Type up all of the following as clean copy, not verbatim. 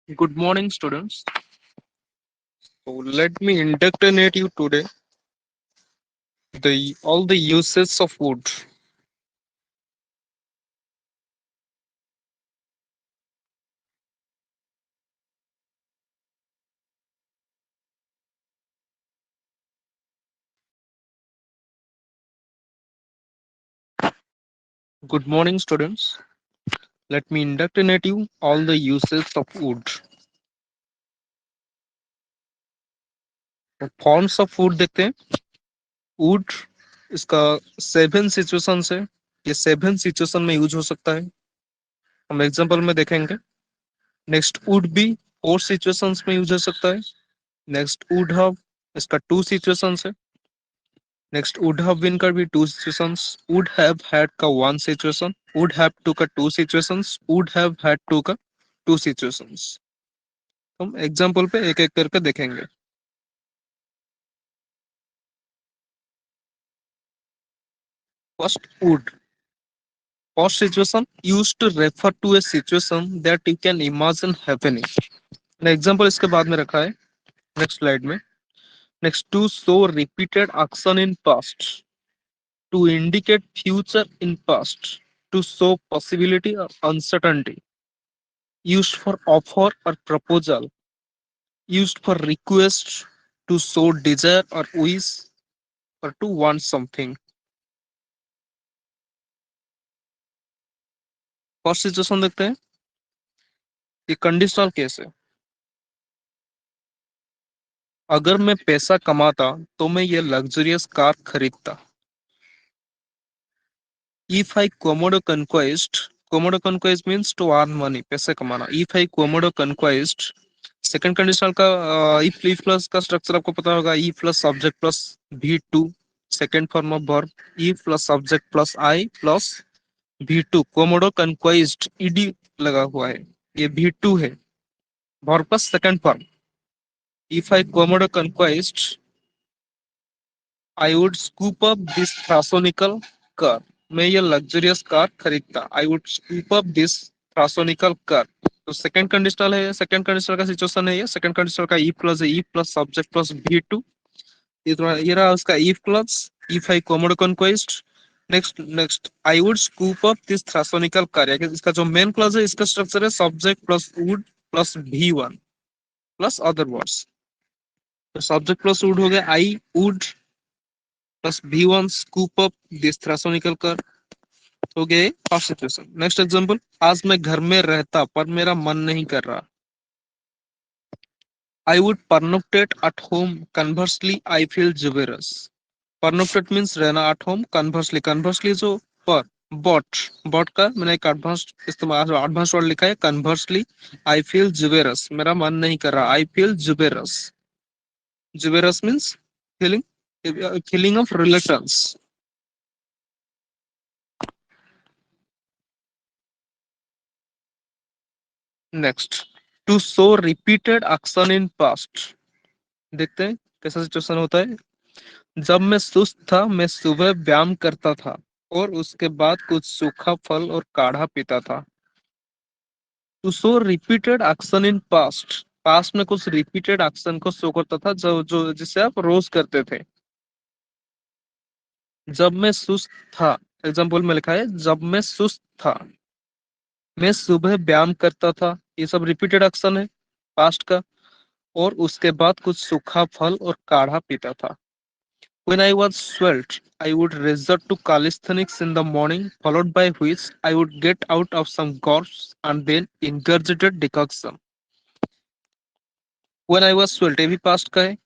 Good morning, students. So let me indoctrinate you today the all the uses of wood. Good morning, students. Let me indoctrinate you all the uses of wood. Forms of wood देखते हैं. Wood इसका 7 situation है. ये 7 situation में use हो सकता है. हम एग्जांपल में देखेंगे. नेक्स्ट वुड बी 4 सिचुएशंस में यूज हो सकता है. नेक्स्ट वुड हैव इसका 2 सिचुएशंस है. नेक्स्ट वुड हैव बीन का भी 2 सिचुएशंस. वुड हैव हैड का 1 सिचुएशन. वुड हैव टू का 2 situations. Would have had to का 2 सिचुएशंस. हम एग्जांपल पे एक एक करके देखेंगे. First would. First situation used to refer to a situation that you can imagine happening. Example इसके बाद में रखा है नेक्स्ट स्लाइड में. Next to show repeated action in past. To indicate future in past. To show possibility और uncertainty. used for offer or proposal. Used for request, to show desire or wish, or to want something. First situation देखते हैं. ये conditional case है. अगर मैं पैसा कमाता तो मैं ये लग्जरियस कार खरीदता. If I quomodocunquized means to earn money, पैसे कमाना. If I quomodocunquized. Second conditional का इफ प्लस का स्ट्रक्चर आपको पता होगा. ई plus subject plus V2, second form of verb. ई plus subject plus I plus V2. Quomodocunquized ed लगा हुआ है. ये V2 है. Verb plus second form. If I quomodocunquized I would scoop up this thrasonical car. मैं ये luxurious car खरीदता. I would scoop up this thrasonical car. तो second conditional है. सेकंड कंडीशनल का सिचुएशन है ये. सेकंड कंडीशनल का ई प्लस है. ई प्लस सब्जेक्ट प्लस V2. ये रहा उसका if plus. If I quomodocunquized. Next I would scoop up this thrasonical car. इसका जो मेन क्लॉज है इसका स्ट्रक्चर है subject plus would plus V1 plus other words. तो सब्जेक्ट प्लस वुड हो गया I would plus V1 scoop up this thrasonical car. हो गया फर्स्ट सिचुएशन. Next example. आज मैं घर में रहता पर मेरा मन नहीं कर रहा. I would pernoctate at home. Conversely I feel juberous. Pernoctate means रहना. At home. कन्वर्सली जो पर बॉट. बॉट का मैंने एक एडवांस इस्तेमाल एडवांस वर्ड लिखा है. Conversely I feel juberous. मेरा मन नहीं कर रहा. I feel juberous. Juberous means feeling of reluctance. Next to show repeated action in past. देखते हैं कैसा सिचुएशन होता है. जब मैं सुस्त था मैं सुबह व्यायाम करता था और उसके बाद कुछ सूखा फल और काढ़ा पीता था. To show repeated action in past. Past में कुछ रिपीटेड एक्शन को शो करता था जो जो जिसे आप रोज करते थे. जब मैं सुस्त था. एग्जाम्पल में लिखा है जब मैं सुस्त था. मैं सुबह व्यायाम करता था. ये सब रिपीटेड एक्शन है पास्ट का. और उसके बाद कुछ सूखा फल और काढ़ा पीता था. When I was svelte, I would resort to calisthenics in the morning, followed by which I would get out of some gulps and then ingurgitate decoction. When I was svelte, ये भी past का है.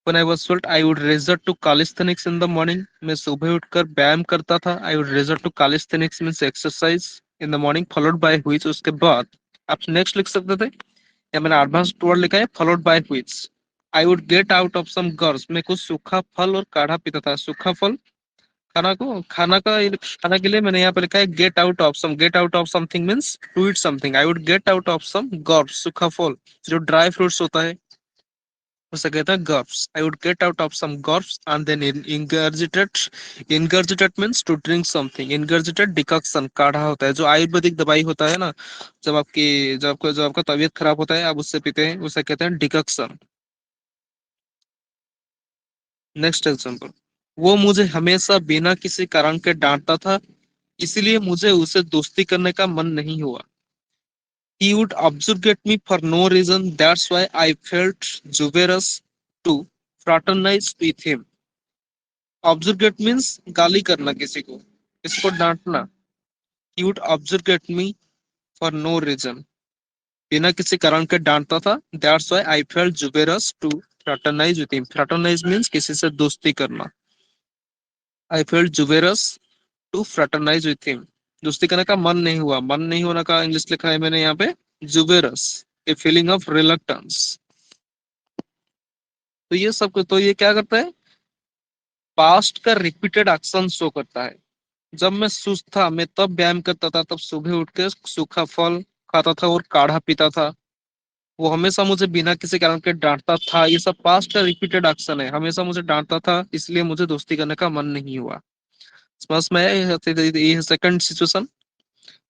When I was svelte, I would resort to calisthenics in the morning. मैं सुबह उठकर व्यायाम करता था. I would resort to calisthenics means exercise in the morning, followed by which उसके बाद आप next लिख सकते थे. या मैंने advanced word लिखा है followed by which. I would get out of some gulps. मैं कुछ सूखा फल और काढ़ा पीता था. सूखा फल खाना के लिए मैंने यहाँ पे लिखा है get out of some. Get out of something means to eat something. I would get out of some gorp. सूखा फल जो ड्राई फ्रूट्स होता है. उसे कहते हैं gorps. I would get out of some gorps and then ingurgitate. Ingurgitate means to drink something. Ingurgitate decoction, काढ़ा होता है जो आयुर्वेदिक दवाई होता है ना। जब आपका तबीयत खराब होता है आप उससे पीते हैं, उसे कहते हैं डिकक्शन। नेक्स्ट एग्जांपल, वो मुझे हमेशा बिना किसी कारण के डांटता था, इसलिए मुझे उसे दोस्ती करने का मन नहीं हुआ। He would objurgate me for no reason. That's why I felt dubious to fraternize with him. Objurgate means गाली करना किसी को, किसी को डांटना। He would objurgate me for no reason. बिना किसी कारण के डांटता था। That's why I felt dubious to fraternize with him. Fraternize means किसी से दोस्ती करना। I felt dubious to fraternize with him. दोस्ती करने का मन नहीं हुआ। मन नहीं होने का इंग्लिश लिखा है मैंने यहाँ पे जुबेरस, ए फीलिंग ऑफ रिलक्टेंस। तो ये सब, तो ये क्या करता है, पास्ट का रिपीटेड एक्शन शो करता है। जब मैं सुस्त था मैं तब व्यायाम करता था, तब सुबह उठ के सूखा फल खाता था और काढ़ा पीता था। वो हमेशा मुझे बिना किसी कारण के डांटता था। ये सब पास्ट का रिपीटेड एक्शन है। हमेशा मुझे डांटता था इसलिए मुझे दोस्ती करने का मन नहीं हुआ। समझ में आया? ये सेकंड सिचुएशन।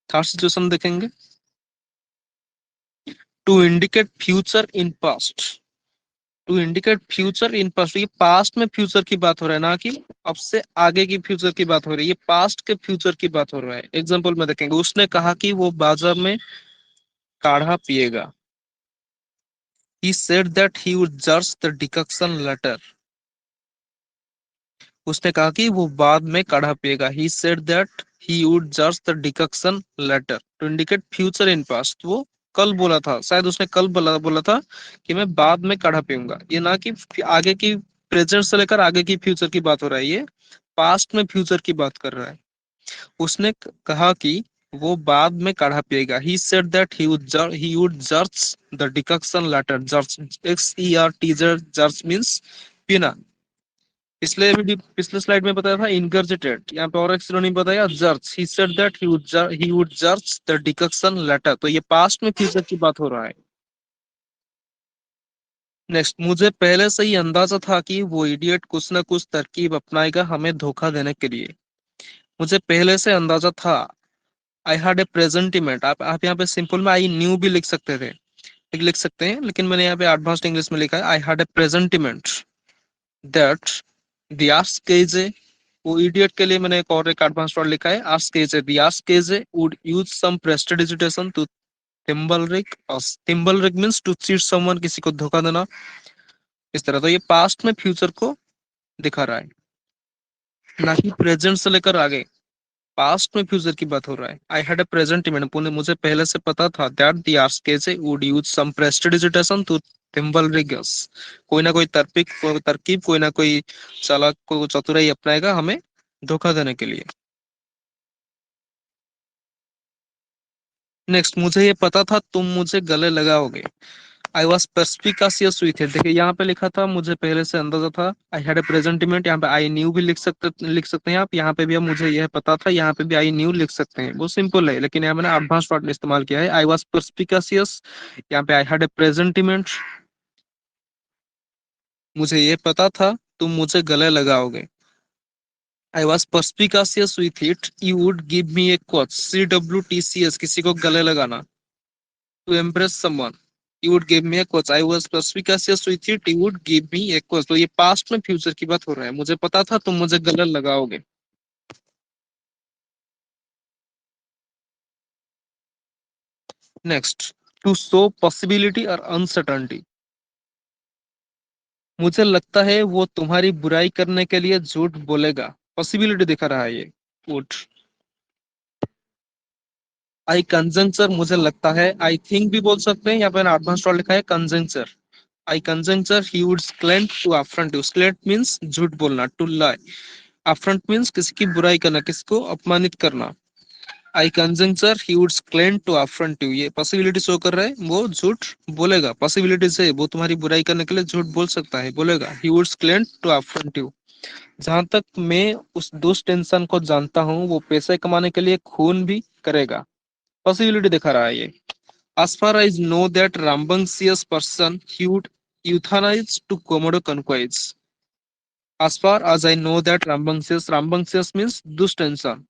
थर्ड सिचुएशन देखेंगे। To indicate future in past. To indicate future in past, ये पास्ट में फ्यूचर की बात हो रहा है ना कि अब से आगे की फ्यूचर की बात हो रही है। ये पास्ट के फ्यूचर की बात हो रहा है। एग्जांपल में देखेंगे, उसने कहा कि वो बाजार में काढ़ा पिएगा। he said that he would judge the decoction later. उसने कहा कि वो बाद में काढ़ा पिएगा। he said that he would judge the decoction later to indicate future in past। वो कल बोला था, शायद उसने कल बोला था कि मैं बाद में काढ़ा पीऊंगा। ये ना कि आगे की, प्रेजेंट से लेकर आगे की फ्यूचर की बात हो रहा है। ये पास्ट में फ्यूचर की बात कर रहा है। उसने कहा कि वो बाद में काढ़ा पिएगा। he said that he would judge the decoction later। judge, judge means पीना। पिछले स्लाइड में बताया था इनगर्जिटेड, यहाँ पे और एक सिनोनिम बताया जर्ज। he said that he would judge the decoction later। तो ये पास्ट में फ्यूचर की बात हो रहा है। नेक्स्ट, मुझे पहले से ही अंदाजा था कि वो इडियट कुछ ना कुछ तरकीब अपनाएगा हमें धोखा देने के लिए। मुझे पहले से अंदाजा था। I had a presentiment. आप यहाँ पे सिंपल में आई न्यू भी लिख सकते थे, लिख सकते हैं, लेकिन मैंने यहाँ पे एडवांस्ड इंग्लिश में लिखा है I had a presentiment that the ask KJ. वो इडियट के लिए मैंने एक एडवांस वर्ड लिखा है ask KJ. The ask KJ would use some prestidigitation to thimblerig. Thimblerig means to cheat someone, किसी को धोखा देना, इस तरह। तो ये पास्ट में फ्यूचर को दिखा रहा है, ना कि प्रेजेंट से लेकर आगे। पास्ट में फ्यूचर की बात हो रहा है। आई हैड अ प्रेजेंटिमेंट, मुझे पहले से पता था that the ask KJ would use some prestidigitation to thimblerigs. कोई ना कोई तरकीब, कोई ना कोई चालाक को चतुराई अपनाएगा हमें धोखा देने के लिए। नेक्स्ट, मुझे ये पता था तुम मुझे गले लगाओगे। I was perspicacious with it. देखिए यहाँ पे लिखा था मुझे पहले से अंदाजा था। आई हैड ए प्रेजेंटिमेंट, यहाँ पे आई न्यू भी लिख सकते हैं आप। यहाँ पे भी अब मुझे यह पता था, यहाँ पे भी आई न्यू लिख सकते हैं। वो सिंपल है, लेकिन यहाँ मैंने एडवांस वर्ड इस्तेमाल किया है। आई वॉज परस्पिकासियस, यहाँ पे आई हैड ए प्रेजेंटिमेंट। मुझे ये पता था तुम मुझे गले लगाओगे। I was perspicacious with it you would give me a cwtch. CWTCS, किसी को गले लगाना। To impress someone, you would give me a coach। I was perspicacious with it, you would give me a coach। तो ये past में future की बात हो रहा है। मुझे पता था तुम मुझे गलत लगाओगे। नेक्स्ट, टू शो पॉसिबिलिटी और अनसर्टनिटी। मुझे लगता है वो तुम्हारी बुराई करने के लिए झूठ बोलेगा। पॉसिबिलिटी दिखा रहा है ये वुड। आई कंजंक्चर, मुझे लगता है। आई थिंक भी बोल सकते हैं, यहाँ पे एडवांस वर्ड लिखा है conjecture. I conjecture he would sklent to affront you. Sklent means झूठ बोलना, टू लाई। अफ्रंट मींस किसी की बुराई करना, किसी को अपमानित करना। I conjecture he would claim to affront you, ये पॉसिबिलिटी शो कर रहा है वो झूठ बोलेगा। पॉसिबिलिटी से वो तुम्हारी बुराई करने के लिए झूठ बोल सकता है, बोलेगा। He would claim to affront you. जहां तक मैं उस दुष्ट इंसान को जानता हूँ वो पैसे कमाने के लिए खून भी करेगा। पॉसिबिलिटी दिखा रहा है ये। as far as know that rambunctious person he would euthanize to Komodo conquest. As far as I know that Rambunctius means दुष्ट इंसान.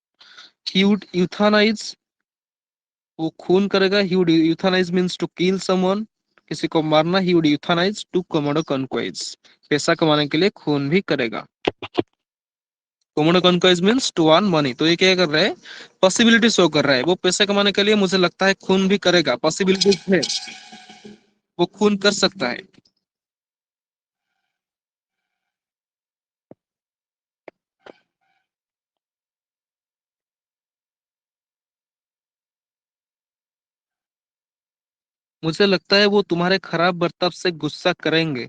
He would euthanize, वो खून करेगा. He would euthanize means to kill someone, किसी को मारना. He would euthanize to Komodo conquest. पैसा कमाने के लिए खून भी करेगा. Quomodocunquize means to earn money. तो ये क्या कर रहा है, पॉसिबिलिटी शो कर रहा है. वो पैसे कमाने के लिए मुझे लगता है खून भी करेगा, पॉसिबिलिटी है, वो खून कर सकता है. मुझे लगता है वो तुम्हारे खराब बर्ताव से गुस्सा करेंगे.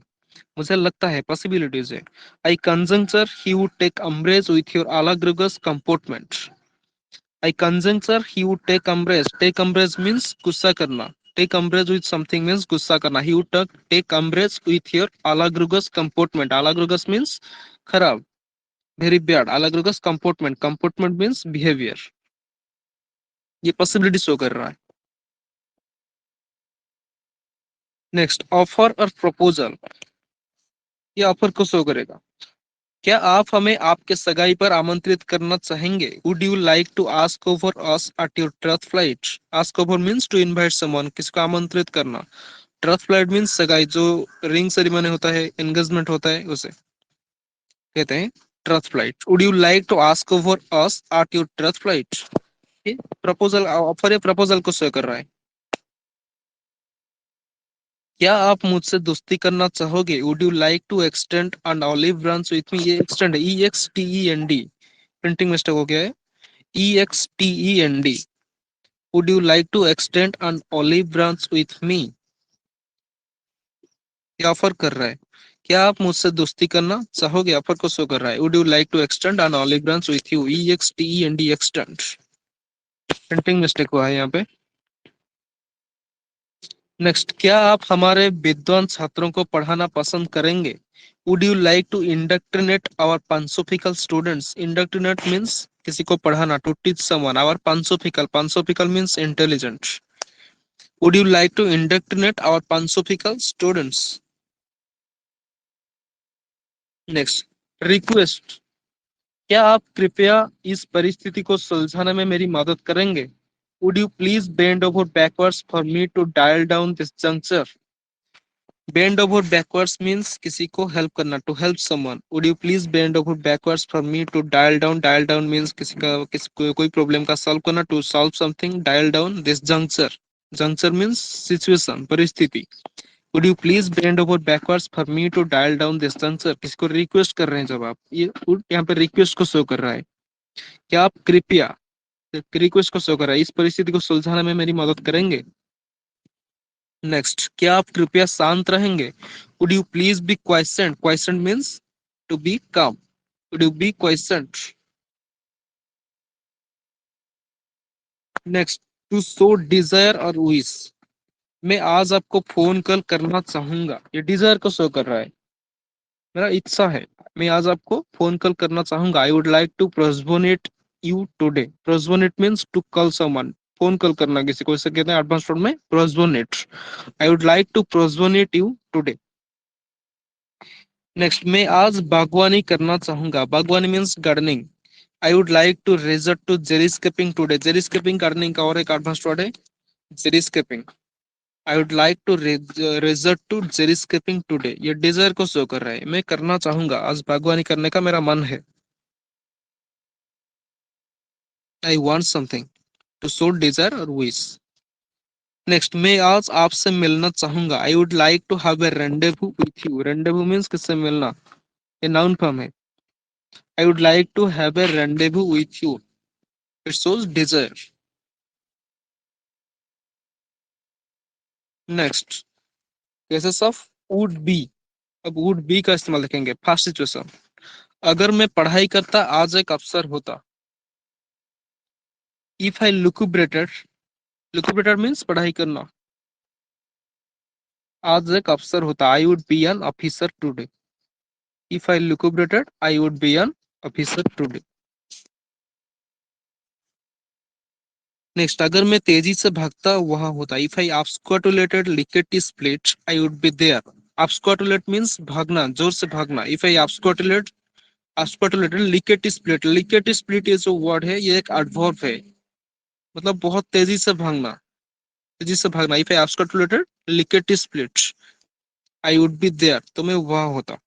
मुझे लगता है, पॉसिबिलिटीज है. I conjecture he would take umbrage with your alagrugous comportment. I conjecture he would take umbrage means गुस्सा करना. Take umbrage with something means गुस्सा करना. He would take umbrage with your alagrugous comportment. Alagrugous means खराब, very bad. Alagrugous comportment, comportment means behaviour. ये possibility show कर रहा है. Next, offer और प्रपोजल. ये ऑफर को शो करेगा. क्या आप हमें आपके सगाई पर आमंत्रित करना चाहेंगे? Would you like to ask over us at your trust flight. Ask over means to invite someone, किसको आमंत्रित करना. ट्रस्ट फ्लाइट मींस सगाई, जो रिंग सेरेमनी होता है, एंगेजमेंट होता है, उसे कहते हैं trust flight. Would you like to ask over us at your trust flight. Proposal, offer या प्रपोजल को शो कर रहा है. क्या आप मुझसे दोस्ती करना चाहोगे? Would you like to extend an olive branch with me. ये एक्सटेंड, EXTEND, प्रिंटिंग मिस्टेक हो गया है. EXTEND. Would you like to extend an olive branch with me. ये ऑफर कर रहा है. क्या आप मुझसे दोस्ती करना चाहोगे, ऑफर को शो कर रहा है. Would you like to extend an olive branch with you. EXTEND, extend. Printing mistake हुआ है यहाँ पे. नेक्स्ट, क्या आप हमारे विद्वान छात्रों को पढ़ाना पसंद करेंगे? Would you like to indoctrinate our pansophical students. Indoctrinate means किसी को पढ़ाना, to teach someone. Our pansophical, pansophical means intelligent. Would you like to indoctrinate our pansophical students. Next, request. क्या आप कृपया इस परिस्थिति को सुलझाने में मेरी मदद करेंगे? Would you please bend over backwards for me to dial down this juncture. Bend over backwards means किसी को हेल्प करना, to help someone. Would you please bend over backwards for me to dial down. Dial down means कोई problem का solve करना, to solve something. Dial down this juncture. Juncture means situation, परिस्थिति. Would you please bend over backwards for me to dial down this juncture. किसी को request कर रहे हैं जब आप, ये यहाँ पे रिक्वेस्ट को शो कर रहा है. क्या आप कृपया, रिक्वेस्ट को शो कर रहा है, इस परिस्थिति को सुलझाने में मेरी मदद करेंगे. नेक्स्ट, क्या आप कृपया शांत रहेंगे? Would you please be quiescent. Quiescent means to be calm. Would you be quiescent. Next, to show desire और विश. मैं आज आपको फोन कॉल करना चाहूंगा. ये डिजायर को शो कर रहा है, मेरा इच्छा है, मैं आज आपको फोन कॉल करना चाहूंगा. I would like to prosponate you today. Prosponate means to call someone, phone call करना किसी को, इसे कहते हैं एडवांस फॉर्म में prosponate. I would like to prosponate you today. Next, मैं आज बागवानी करना चाहूंगा. बागवानी मींस gardening. I would like to resort to xeriscaping today. Xeriscaping gardening का और एक एडवांस वर्ड है, xeriscaping. I would like to resort to xeriscaping today. ये डिजायर को शो कर रहा है, मैं करना चाहूंगा, आज बागवानी करने का मेरा मन है. I want something, to show desire और विश. नेक्स्ट, मैं आज आपसे मिलना चाहूंगा. I would like to have a rendezvous with you. Rendezvous means किससे मिलना, ये नाउन फॉर्म है. I would like to have a rendezvous with you. It shows desire. Next, cases of would be. अब वुड बी का इस्तेमाल देखेंगे. First situation, अगर मैं पढ़ाई करता आज एक अफसर होता. इफ आई लुकुब्रेटेड, लुकुब्रेटेड मींस पढ़ाई करना, आज एक अफसर होता. I would be an officer today. If I lucubrated, I would be an officer today. Next, अगर मैं तेजी से भागता वहां होता. If I absquatulated lickety split, I would be there. Absquatulate means भागना, जोर से भागना. If I absquatulate, lickety split. Lickety split ये जो वर्ड है ये एक एडवर्ब है, मतलब बहुत तेजी से भागना, तेजी से भागना. If I absquatulated lickety split, I would be there, तो मैं वहां होता.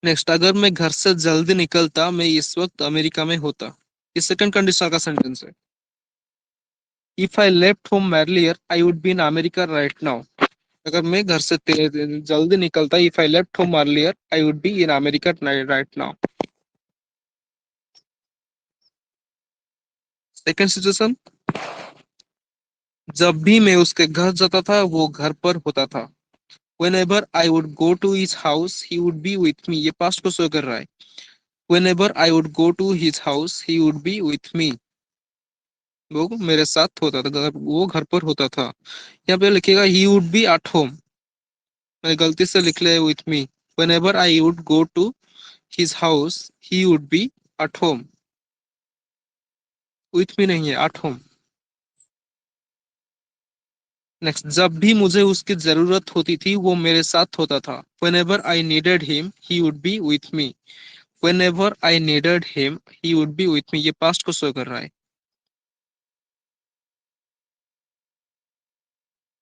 नेक्स्ट, अगर मैं घर से जल्दी निकलता मैं इस वक्त अमेरिका में होता. ये सेकंड कंडीशनल का सेंटेंस है. If I left home earlier I would be in America right now. अगर मैं घर से जल्दी निकलता, if I left home earlier I would be in America right now. Second situation, जब भी मैं उसके घर जाता था वो घर पर होता था. whenever I would go to his house he would be with me. ये पास्ट को शो कर रहा है. whenever I would go to his house he would be with me. वो मेरे साथ होता था, वो घर पर होता था. यहाँ पे लिखेगा he would be at home, मैंने गलती से लिख लिया with me. whenever I would go to his house he would be at home. with me नहीं है, at home. नेक्स्ट, जब भी मुझे उसकी जरूरत होती थी वो मेरे साथ होता था. whenever I needed him he would be with me. whenever I needed him he would be with me. ये पास्ट को शो कर रहा है.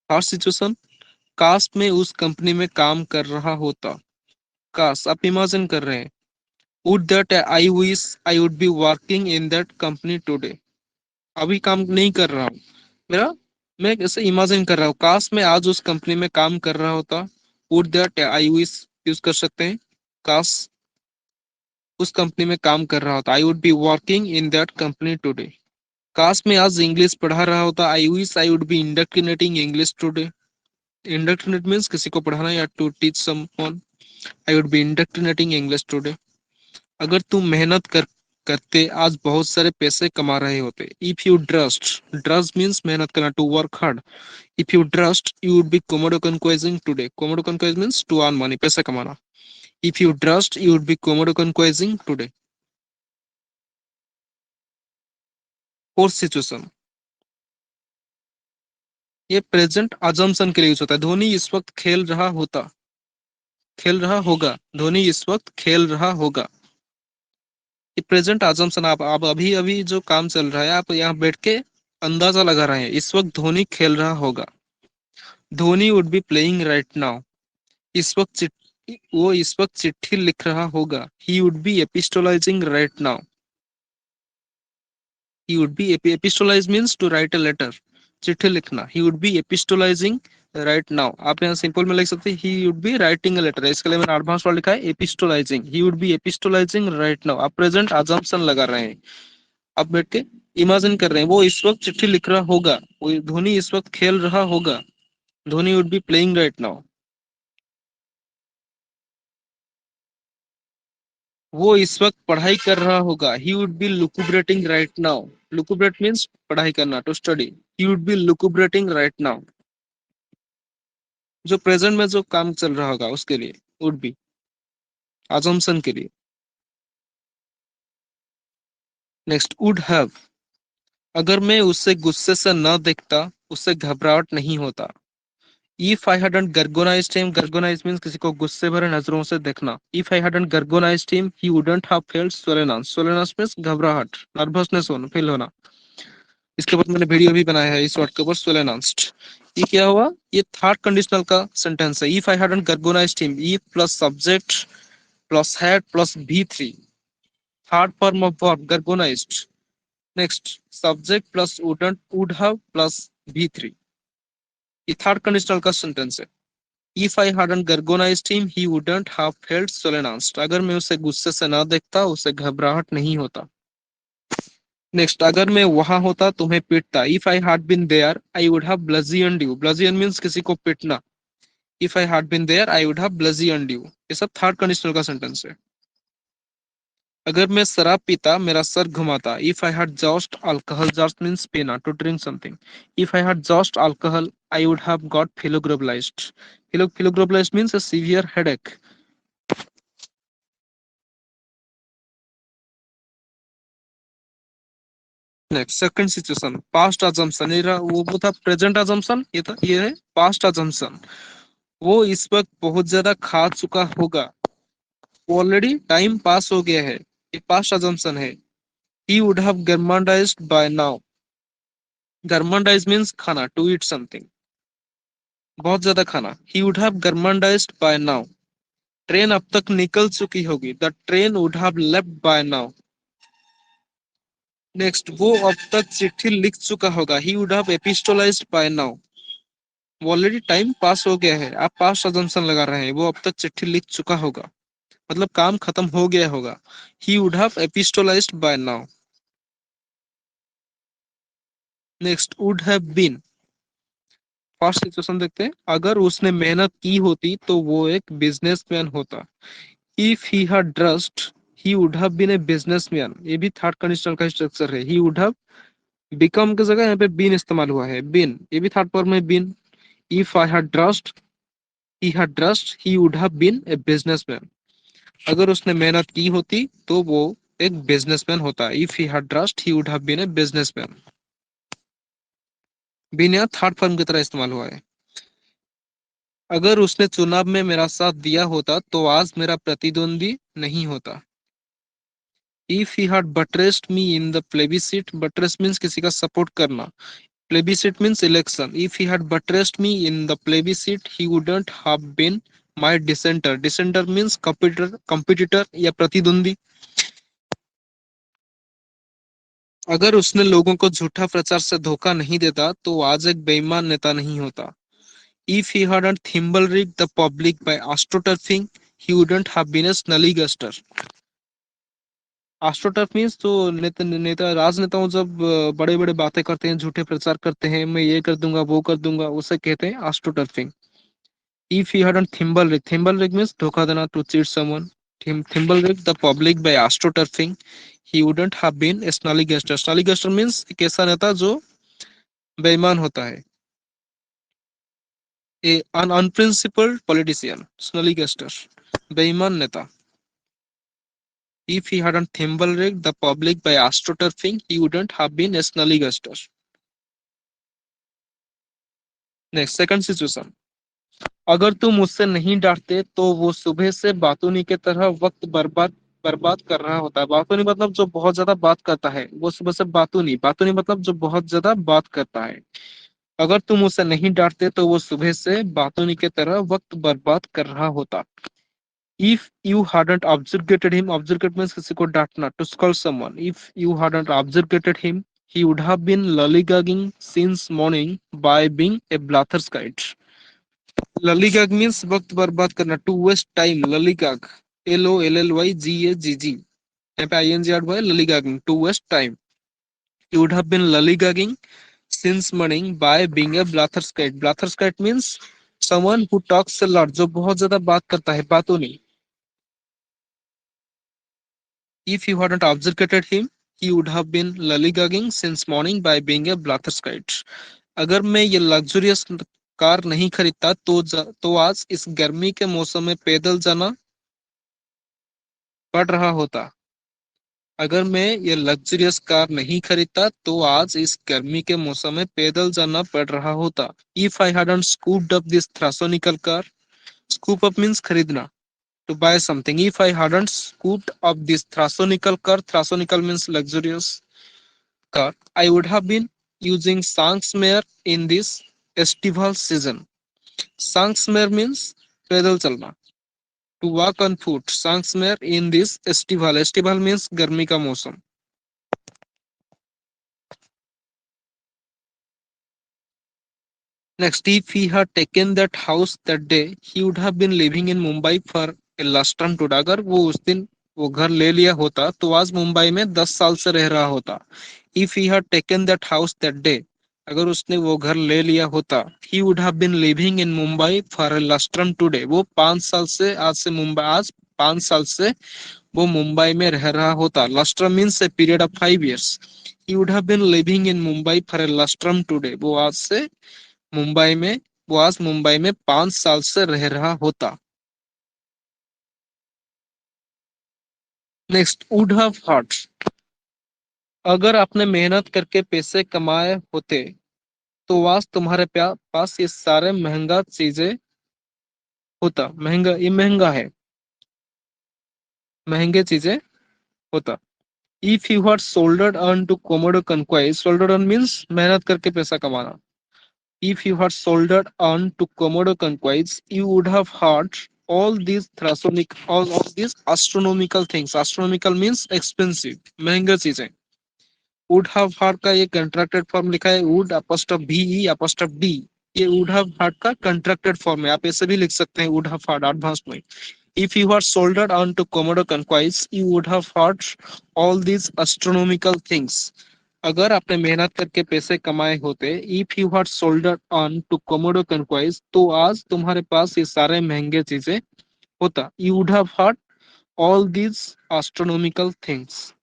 थर्ड सिचुएशन, काश मैं उस कंपनी में काम कर रहा होता. काश, आप इमेजिन कर रहे हैं. would that I wish I would be working in that company today. अभी काम नहीं कर रहा हूँ मेरा, मैं ऐसे इमेजिन कर रहा हूँ, काश मैं आज उस कंपनी में काम कर रहा होता. would that I wish use कर सकते हैं. काश उस कंपनी में काम कर रहा होता, I would be working in that company today. काश मैं आज इंग्लिश पढ़ा रहा होता, I wish I would be indoctrinating English today. Indoctrinate means किसी को पढ़ाना या to teach someone. I would be indoctrinating English today. अगर तुम मेहनत करते आज बहुत सारे पैसे कमा रहे होते. इफ यू ड्रस्ट मीन्स मेहनत करना, to work hard. If you drust you would be quomodocunquizing today. Quomodocunquize means to earn money, पैसे कमाना. If you drust you would be quomodocunquizing today. Fourth situation, ये present assumption के लिए use होता है. धोनी इस वक्त खेल रहा होता, खेल रहा होगा. धोनी इस वक्त खेल रहा होगा. ये प्रेजेंट अजम्पशन, आप अभी अभी जो काम चल रहा है आप यहाँ बैठ के अंदाजा लगा रहे हैं. इस वक्त धोनी खेल रहा होगा. Dhoni would be playing right now. इस वक्त वो इस वक्त चिट्ठी लिख रहा होगा. He would be epistolizing right now. he would be epistolize means to write a letter, चिट्ठी लिखना. he would be epistolizing right now. आप यहाँ सिंपल में लिख सकते हैं he would be writing a letter. इसके लिए मैंने एडवांस वाला लिखा है epistolizing. he would be epistolizing right now. आप प्रेजेंट assumption लगा रहे हैं, आप बैठ के इमेजिन कर रहे हैं वो इस वक्त चिट्ठी लिख रहा होगा, वो धोनी इस वक्त खेल रहा होगा. Dhoni would be playing right now. वो इस वक्त पढ़ाई कर रहा होगा. he would be lucubrating right now. lucubrate means पढ़ाई करना, to study. he would be lucubrating right now. जो प्रेजेंट में जो काम चल रहा होगा उसके लिए would be assumption के लिए. नेक्स्ट, would have, अगर मैं उससे गुस्से से न देखता उससे घबराहट नहीं होता. If I hadn't gargonized him, gargonize means किसी को गुस्से भरे नजरों से देखना. If I hadn't gargonized him, he wouldn't have felt soreness. Soreness means घबराहट, नर्वसनेस होना, फील होना. इसके बाद मैंने वीडियो भी बनाया है इस वर्ड के ऊपर, सोलेनास्ट. ये क्या हुआ, ये थर्ड कंडीशनल का सेंटेंस है. If I hadn't gorgonized him, if plus subject plus had plus V3, third form of verb gorgonized. Next, subject plus would have plus V3, ये थर्ड कंडीशनल का सेंटेंस है. If I hadn't gorgonized him he wouldn't have felt solenast. अगर मैं उसे गुस्से से ना देखता उसे घबराहट नहीं होता. नेक्स्ट, अगर मैं वहां होता तुम्हें पीटता. If I had been there I would have bludgeoned you. Bludgeon means किसी को पीटना. If I had been there I would have bludgeoned you. ये सब थर्ड कंडीशनल का सेंटेंस है. अगर मैं शराब पीता मेरा सर घुमाता. If I had just alcohol, just means पीना, to drink something. If I had just alcohol I would have got philoglobalized. Philoglobalized means a severe headache. Next, second situation, past assumption. वो था प्रेजेंट अजम्पशन, ये है past assumption. वो इस वक्त बहुत ज्यादा खा चुका होगा। ऑलरेडी टाइम पास हो गया है, ये पास्ट अजम्पशन है। He would have gormandized by now. Gormandize means खाना, टू ईट समथिंग, बहुत ज्यादा खाना। He would have gormandized by now. Train अब तक निकल चुकी होगी, the train would have left by now. Next, वो अब तक चिट्ठी लिख चुका होगा, he would have epistolized by now. वो ऑलरेडी टाइम पास हो गया है, आप पास्ट अजम्पशन लगा रहे हैं, वो अब तक चिट्ठी लिख चुका होगा, मतलब काम खत्म हो गया होगा। He would have epistolized by now. Next, would have been. First situation देखते हैं, अगर उसने मेहनत की होती तो वो एक बिजनेसमैन होता। If he had trust, he would have been a businessman. ये भी थर्ड कंडीशनल का स्ट्रक्चर है। ही वुड हैव, बिकम की जगह यहाँ पे बीन इस्तेमाल हुआ है, बीन, ये भी थर्ड फॉर्म में been. If I had trust, he had trust, he would have been a businessman. अगर उसने मेहनत की होती तो वो एक बिजनेसमैन होता। If he had trust, he would have been a businessman. Been यहाँ थर्ड फॉर्म की तरह इस्तेमाल हुआ है। अगर उसने चुनाव में मेरा साथ दिया होता तो आज मेरा प्रतिद्वंदी नहीं होता। If he had buttressed me in the plebiscite, buttress means किसी का सपोर्ट करना, plebiscite means election. If he had buttressed me in the plebiscite, he wouldn't have been my dissenter. Dissenter means competitor, competitor या प्रतिद्वंदी। अगर उसने लोगों को झूठा प्रचार से धोखा नहीं देता तो आज एक बेईमान नेता नहीं होता। If he hadn't thimble-rigged the public by astroturfing, he wouldn't have been a snallygaster. Astroturf means तो नेता राजनेताओं जब बड़े बड़े बातें करते हैं, झूठे प्रचार करते हैं, मैं ये कर दूंगा वो कर दूंगा, उसे कहते हैं astroturfing. If he hadn't thimble rig means धोखा देना, to cheat someone. Thimble rig the public by astroturfing, he wouldn't have been a snollygoster. Snollygoster means एक ऐसा नेता जो बेईमान होता है, ए अन अनप्रिंसिपल्ड पॉलिटिशियन, स्नैलीगेस्टर बेईमान नेता। If he hadn't thimble-rigged the public by astroturfing, he wouldn't have been a snallygaster. Next, second situation. अगर तुम मुझसे नहीं डांटते तो वो सुबह से बातूनी की तरह वक्त बर्बाद बर्बाद कर रहा होता है। बातूनी मतलब जो बहुत ज्यादा बात करता है, वो सुबह से बातूनी, बातूनी मतलब जो बहुत ज्यादा बात करता है। अगर तुम उसे नहीं डांटते तो वो सुबह से बातूनी की तरह वक्त बर्बाद कर रहा होता। If you hadn't objurgated him, objurgate means किसी को डांटना, to scold someone. If you hadn't objurgated him, he would have been lollygagging since morning by being a blatherskite. Lollygag means वक्त बर्बाद करना, to waste time, lollygag, LOLLYGAGG, यहाँ पे ING add हुआ है, lollygagging, to waste time. He would have been lollygagging since morning by being a blatherskite. Blatherskite means someone who talks a lot, जो बहुत ज्यादा बात करता है, बातों नहीं। If you hadn't obfuscated him, he would have been lollygagging since morning by being a blatherskite. अगर मैं ये लग्जरियस कार नहीं खरीदता तो आज इस गर्मी के मौसम में पैदल जाना पड़ रहा होता। अगर मैं ये लग्जरियस कार नहीं खरीदता तो आज इस गर्मी के मौसम में पैदल जाना पड़ रहा होता। If I hadn't scooped up this thrasonical car, scoop up means खरीदना, to buy something. If I hadn't scooped up this thrasonical car, thrasonical means luxurious car, I would have been using Sangsmere in this estival season. Sangsmere means पैदल चलना, to walk on foot. Sangsmere in this estival. Estival means गर्मी का मौसम। Next, if he had taken that house that day, he would have been living in Mumbai for a lustrum today. अगर वो उस दिन वो घर ले लिया होता तो आज मुंबई में 10 साल से रह रहा होता। If he had taken that house that day, अगर उसने वो घर ले लिया होता, he would have been living in Mumbai for a lustrum today. वो 5 साल से आज 5 साल से वो मुंबई में रह रहा होता। Lustrum means a period of 5 years. He would have been living in Mumbai for a lustrum today. वो आज से मुंबई में वो आज मुंबई में 5 साल से रह रहा होता। Next, would have hurt. अगर आपने मेहनत करके पैसे कमाए होते तो आज तुम्हारे पास ये सारे महंगा चीजें होता, महंगा, ये महंगा है, महंगे चीजें होता। If you had soldiered on to Commodore Conquest, soldiered on means मेहनत करके पैसा कमाना। If you had soldiered on to Commodore Conquest, you would have had all of these astronomical things। Astronomical means expensive, महंगा चीजें। would have had का ये contracted form लिखा है, would apostrophe be apostrophe d, ये would have had का contracted form है, आप ऐसे भी लिख सकते हैं would have had advanced में। If you were soldiered on to Commodore Conquest, you would have had all these astronomical things। अगर आपने मेहनत करके पैसे कमाए होते, if you had soldiered on to Commodore Conquest, तो आज तुम्हारे पास ये सारे महंगे चीजें होता। You would have had all these astronomical things।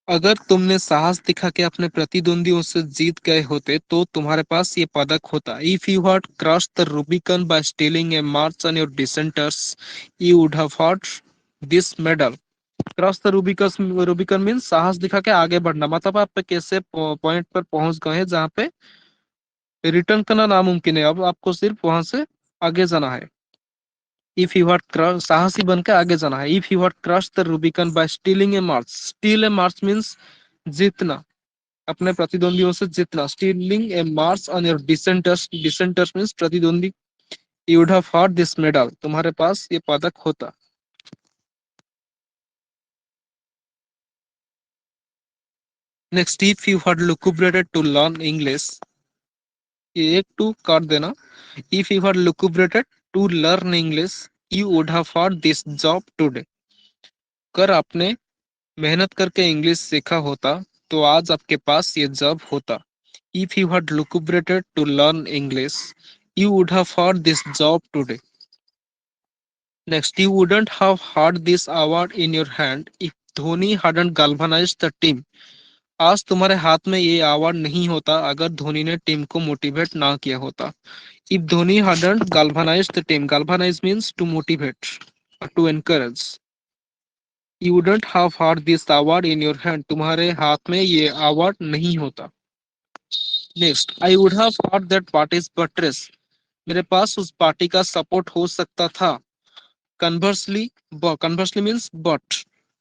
अगर तुमने साहस दिखा के अपने प्रतिद्वंदियों से जीत गए होते तो तुम्हारे पास ये पदक होता। If you had crossed the Rubicon by stealing a march on your dissenters, you would have had this medal. Cross the Rubicon, Rubicon mean साहस दिखा के आगे बढ़ना, मतलब आप कैसे पॉइंट पर पहुंच गए हैं जहां पे रिटर्न करना नामुमकिन है, अब आपको सिर्फ वहां से आगे जाना है। इफ यू हैड क्रॉस, साहसी बन के आगे जाना है। If you had crossed the Rubicon by stealing a march, steal a march means जीतना, अपने प्रतिद्वंदियों से जीतना। Stealing a march on your dissenters, dissenters means प्रतिद्वंदी। You would have had this medal, तुम्हारे पास ये पदक होता। Next, if you had lucubrated to learn English, ये एक टू काट देना। If you had lucubrated to learn English, you would have had this job today. कर आपने मेहनत करके इंग्लिश सीखा होता तो आज आपके पास ये जॉब होता। If you had lucubrated to learn English, you would have had this job today। Next, you wouldn't have had this award in your hand if Dhoni hadn't galvanized the team। आज तुम्हारे हाथ में ये अवार्ड नहीं होता अगर धोनी ने टीम को मोटिवेट ना किया होता। If Dhoni hadn't galvanized the team, galvanize means to motivate or to encourage। You wouldn't have had this award in your hand, तुम्हारे हाथ में ये अवार्ड नहीं होता। Next, I would have had that party's buttress। मेरे पास उस पार्टी का support हो सकता था। Conversely means but,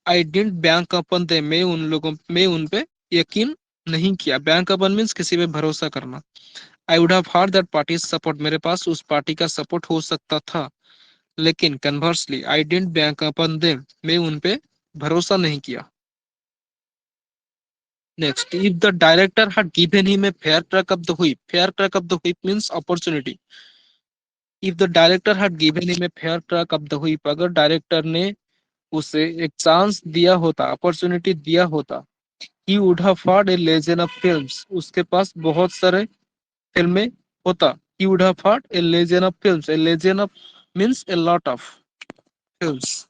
I didn't bank upon they, मैं उन पे यकीन नहीं किया। बैंक अपन मीन्स किसी पे भरोसा करना। आई would have hard that party support, मेरे पास उस पार्टी का सपोर्ट हो सकता था। लेकिन conversely I didn't bank upon they, मैं उन पे भरोसा नहीं किया। Next, if the director had given him a fair track of the whip, fair track of the whip means opportunity. If the director had given him a fair track of the whip, अगर director ने उसे एक chance दिया होता, opportunity दिया होता। He would have heard a legend of films, उसके पास बहुत सारे फिल्में होता। He would have heard a legend of films, a legend of means a lot of films.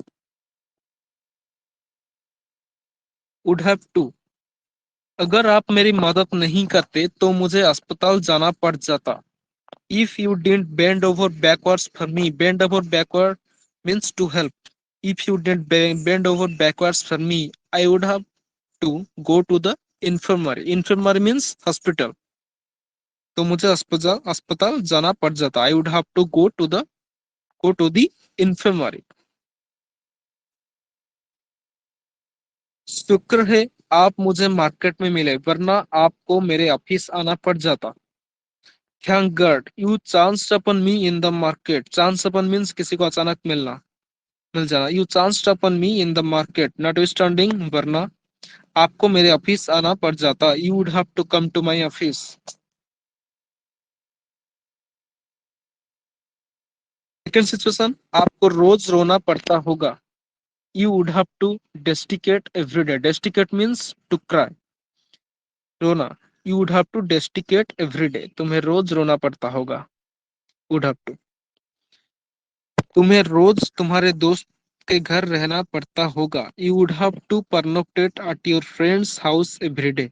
Would have to, अगर आप मेरी मदद नहीं करते तो मुझे अस्पताल जाना पड़ जाता। If you didn't bend over backwards for me, bend over backward means to help. If you didn't bend over backwards for me, I would have to go to the infirmary, infirmary means hospital, तो मुझे अस्पताल अस्पताल जाना पड़ जाता। I would have to go to the infirmary। शुक्र है आप मुझे मार्केट में मिले, वरना आपको मेरे ऑफिस आना पड़ जाता। Thank God you chanced upon me in the market, chance upon means किसी को अचानक मिलना, मिल जाना। You chanced upon me in the market, not standing, वरना आपको मेरे ऑफिस आना पड़ जाता। You would have to come to my office. Second situation, आपको रोज रोना पड़ता होगा। You would have to desticate every day, desticate means to cry, रोना। You would have to desticate every day, तुम्हें रोज रोना पड़ता होगा। वुड हैव टू, तुम्हें रोज तुम्हारे दोस्त के घर रहना पड़ता होगा। You would have to pernoctate at your friends house every day.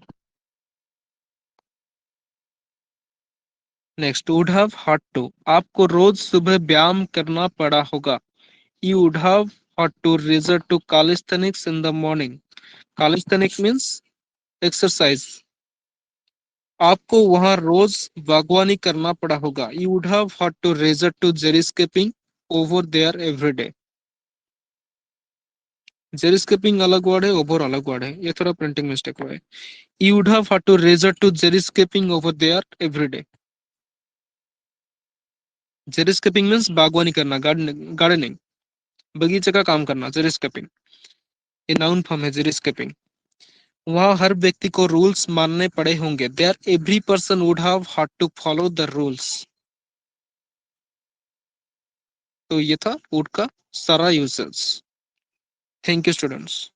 Next, would have had to, आपको रोज सुबह व्यायाम करना पड़ा होगा। You would have had to resort to calisthenics in the morning। Calisthenics means exercise। आपको वहां रोज बागवानी करना पड़ा होगा. You would have had to resort to zero over there every day. जेरिस्केपिंग अलग वर्ड है, ओवर अलग वर्ड है, ये थोड़ा प्रिंटिंग मिस्टेक हुआ है. You would have had to resort to xeriscaping over there every day. Xeriscaping means बागवानी करना, गार्डनिंग, बगीचे का काम करना, जेरिस्केपिंग. ये नाउन फॉर्म है जेरिस्केपिंग. वहां हर व्यक्ति को रूल्स मानने पड़े होंगे. There every person would have had to follow the rules. तो ये था वुड का सारा यूजेस. Thank you students.